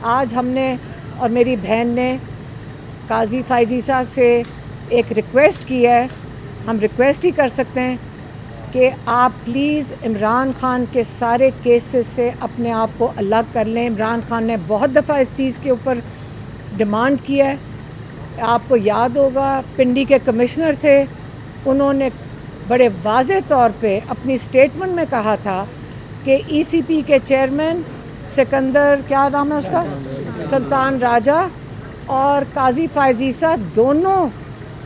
आज हमने और मेरी बहन ने काजी फायजीसा से एक रिक्वेस्ट की है, हम रिक्वेस्ट ही कर सकते हैं कि आप प्लीज़ इमरान खान के सारे केसेस से अपने आप को अलग कर लें। इमरान खान ने बहुत दफ़ा इस चीज़ के ऊपर डिमांड किया है। आपको याद होगा पिंडी के कमिश्नर थे, उन्होंने बड़े वाज़े तौर पे अपनी स्टेटमेंट में कहा था कि ईसीपी के चेयरमैन सिकंदर, क्या नाम है उसका, सुल्तान राजा और काजी फायजीसा दोनों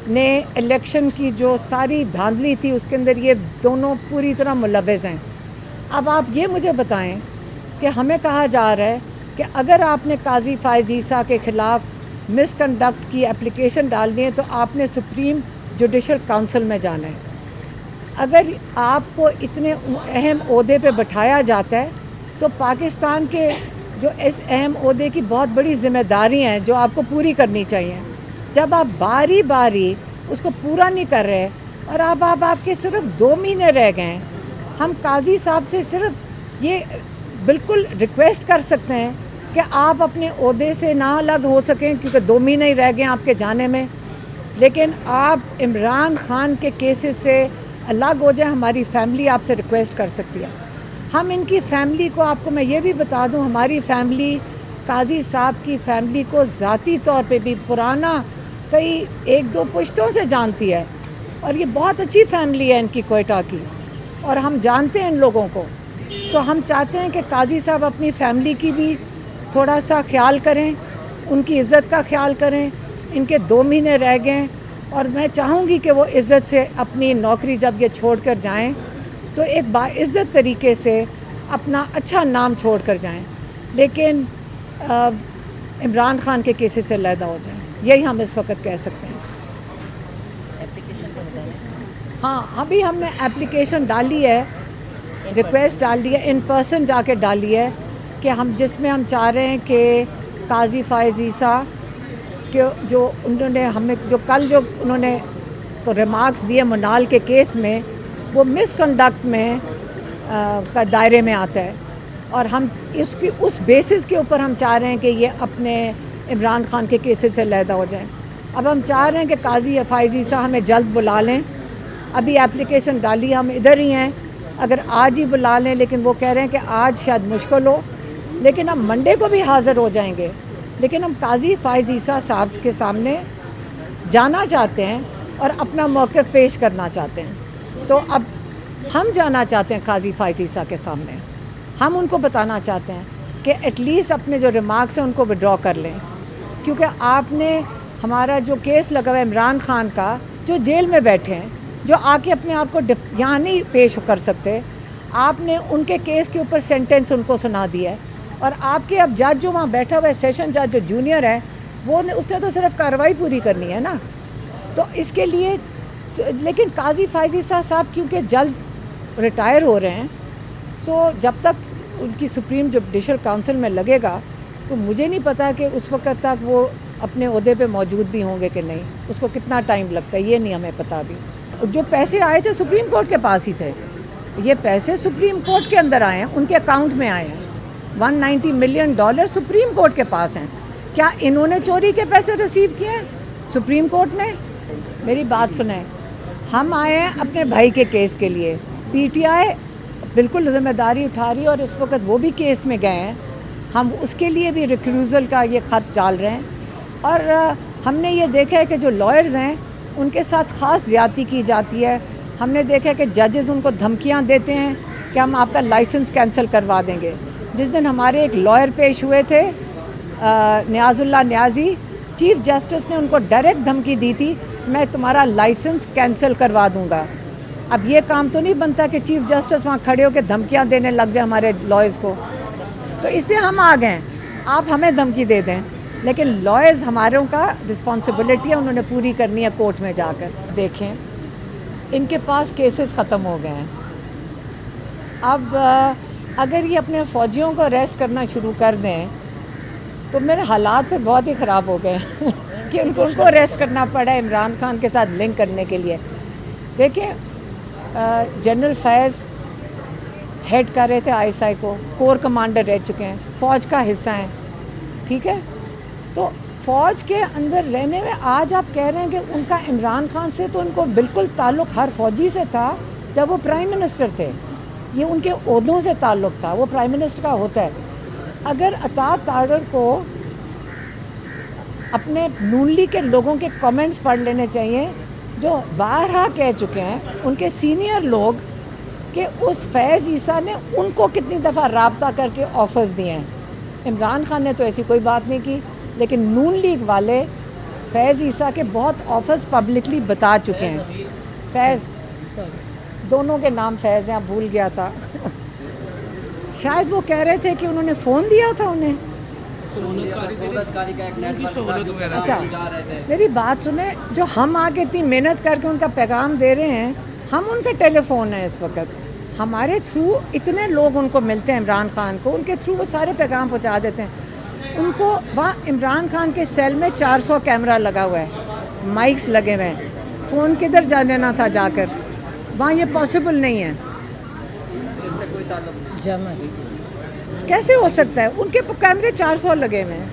ने इलेक्शन की जो सारी धांधली थी उसके अंदर ये दोनों पूरी तरह मुलव्वस हैं। अब आप ये मुझे बताएं कि हमें कहा जा रहा है कि अगर आपने काजी फायजीसा के ख़िलाफ़ मिसकंडक्ट की एप्लीकेशन डालनी है तो आपने सुप्रीम जुडिशल काउंसिल में जाना है। अगर आपको इतने अहम ओहदे पे बिठाया जाता है तो पाकिस्तान के जो इस अहम ओहदे की बहुत बड़ी ज़िम्मेदारी हैं जो आपको पूरी करनी चाहिए। जब आप बारी बारी उसको पूरा नहीं कर रहे और अब आपके सिर्फ 2 महीने रह गए हैं, हम काजी साहब से सिर्फ ये बिल्कुल रिक्वेस्ट कर सकते हैं कि आप अपने ओहदे से ना अलग हो सकें क्योंकि 2 महीने ही रह गए आपके जाने में, लेकिन आप इमरान खान के केसेस से अलग हो जाए। हमारी फैमिली आपसे रिक्वेस्ट कर सकती है। हम इनकी फैमिली को, आपको मैं ये भी बता दूं, हमारी फैमिली काजी साहब की फैमिली को ज़ाती तौर पे भी पुराना कई 1-2 पुश्तों से जानती है और ये बहुत अच्छी फैमिली है इनकी कोयटा की और हम जानते हैं इन लोगों को। तो हम चाहते हैं कि काजी साहब अपनी फैमिली की भी थोड़ा सा ख्याल करें, उनकी इज़्ज़त का ख्याल करें। इनके 2 महीने रह गए और मैं चाहूँगी कि वो इज़्ज़त से अपनी नौकरी जब ये छोड़ कर जाएँ तो एक बाइज़्ज़त तरीके से अपना अच्छा नाम छोड़ कर जाएँ, लेकिन इमरान खान के केसेस से अलहदा हो जाएँ, यही हम इस वक्त कह सकते हैं। हाँ, अभी हमने एप्लीकेशन डाली है, रिक्वेस्ट डाल दी है, इन पर्सन जाके डाली है कि हम जिसमें हम चाह रहे हैं कि काजी फायजीसा के जो उन्होंने हमें जो कल जो उन्होंने तो रिमार्क्स दिए मुनाल के केस में, वो मिसकंडक्ट में का दायरे में आता है और हम इसकी उस बेसिस के ऊपर हम चाह रहे हैं कि ये अपने इमरान खान के केसेस से अलहदा हो जाएं। अब हम चाह रहे हैं कि काजी फायजीसा हमें जल्द बुला लें। अभी एप्लीकेशन डाली, हम इधर ही हैं, अगर आज ही बुला लें, लेकिन वो कह रहे हैं कि आज शायद मुश्किल हो, लेकिन हम मंडे को भी हाज़िर हो जाएंगे। लेकिन हम काजी फायजीसा साहब के सामने जाना चाहते हैं और अपना मौक़िफ़ पेश करना चाहते हैं। तो अब हम जाना चाहते हैं काजी फायजीसा के सामने, हम उनको बताना चाहते हैं कि एटलीस्ट अपने जो रिमार्क्स हैं उनको विड्रॉ कर लें, क्योंकि आपने हमारा जो केस लगा हुआ है इमरान खान का, जो जेल में बैठे हैं, जो आके अपने आप को यहाँ नहीं पेश कर सकते, आपने उनके केस के ऊपर सेंटेंस उनको सुना दिया है और आपके अब जज जो वहाँ बैठा हुआ है, सेशन जज जो जूनियर है, वो उसने तो सिर्फ कार्रवाई पूरी करनी है ना। तो इसके लिए, लेकिन काजी फायजीसा साहब क्योंकि जल्द रिटायर हो रहे हैं, तो जब तक उनकी सुप्रीम जुडिशल काउंसिल में लगेगा तो मुझे नहीं पता कि उस वक्त तक वो अपने ओहदे पे मौजूद भी होंगे कि नहीं, उसको कितना टाइम लगता है ये नहीं हमें पता अभी। जो पैसे आए थे सुप्रीम कोर्ट के पास ही थे, ये पैसे सुप्रीम कोर्ट के अंदर आए हैं, उनके अकाउंट में आए हैं। $190 मिलियन सुप्रीम कोर्ट के पास हैं। क्या इन्होंने चोरी के पैसे रिसीव किए हैं सुप्रीम कोर्ट ने? मेरी बात सुने, हम आए हैं अपने भाई के केस के लिए, पीटीआई बिल्कुल जिम्मेदारी उठा रही है और इस वक्त वो भी केस में गए हैं। हम उसके लिए भी रिक्रूज़ल का ये ख़त डाल रहे हैं और हमने ये देखा है कि जो लॉयर्स हैं उनके साथ ख़ास ज़्यादती की जाती है। हमने देखा है कि जजेस उनको धमकियां देते हैं कि हम आपका लाइसेंस कैंसिल करवा देंगे। जिस दिन हमारे एक लॉयर पेश हुए थे, न्याजुल्लाह न्याजी, चीफ जस्टिस ने उनको डायरेक्ट धमकी दी थी, मैं तुम्हारा लाइसेंस कैंसिल करवा दूंगा। अब ये काम तो नहीं बनता कि चीफ जस्टिस वहाँ खड़े होकर धमकियाँ देने लग जाए हमारे लॉयर्स को, तो इसलिए हम आ गए। आप हमें धमकी दे दें, लेकिन लॉयर्स हमारों का रिस्पॉन्सिबिलिटी है, उन्होंने पूरी करनी है कोर्ट में जाकर। देखें, इनके पास केसेस ख़त्म हो गए हैं। अब अगर ये अपने फ़ौजियों को अरेस्ट करना शुरू कर दें तो मेरे हालात फिर बहुत ही ख़राब हो गए कि उनको अरेस्ट करना पड़ा इमरान खान के साथ लिंक करने के लिए। देखिए, जनरल फैज़ हेड कर रहे थे आईएसआई को, कोर कमांडर रह चुके हैं, फ़ौज का हिस्सा हैं, ठीक है। तो फ़ौज के अंदर रहने में आज आप कह रहे हैं कि उनका इमरान खान से तो उनको बिल्कुल ताल्लुक़ हर फौजी से था जब वो प्राइम मिनिस्टर थे। ये उनके ओहदों से ताल्लुक़ था, वो प्राइम मिनिस्टर का होता है। अगर अताब तारड़ को अपने नून लीग के लोगों के कमेंट्स पढ़ लेने चाहिए, जो बारहा कह चुके हैं उनके सीनियर लोग कि उस फैज़ ईसा ने उनको कितनी दफ़ा राब्ता करके ऑफ़र्स दिए हैं। इमरान खान ने तो ऐसी कोई बात नहीं की, लेकिन नून लीग वाले फैज़ ईसा के बहुत ऑफ़र्स पब्लिकली बता चुके हैं। फैज़, दोनों के नाम फैज़ हैं, भूल गया था शायद वो कह रहे थे कि उन्होंने फ़ोन दिया था उन्हें। अच्छा, मेरी बात सुने, जो हम आके इतनी मेहनत करके उनका पैगाम दे रहे हैं, हम उनका टेलीफोन है इस वक्त, हमारे थ्रू इतने लोग उनको मिलते हैं इमरान खान को, उनके थ्रू वो सारे पैगाम पहुंचा देते हैं उनको। वहाँ इमरान खान के सेल में 400 कैमरा लगा हुआ है, माइक्स लगे हुए हैं, फ़ोन किधर जाने ना था जाकर, वहाँ ये पॉसिबल नहीं है। कैसे हो सकता है? उनके कैमरे 400 लगे हुए हैं।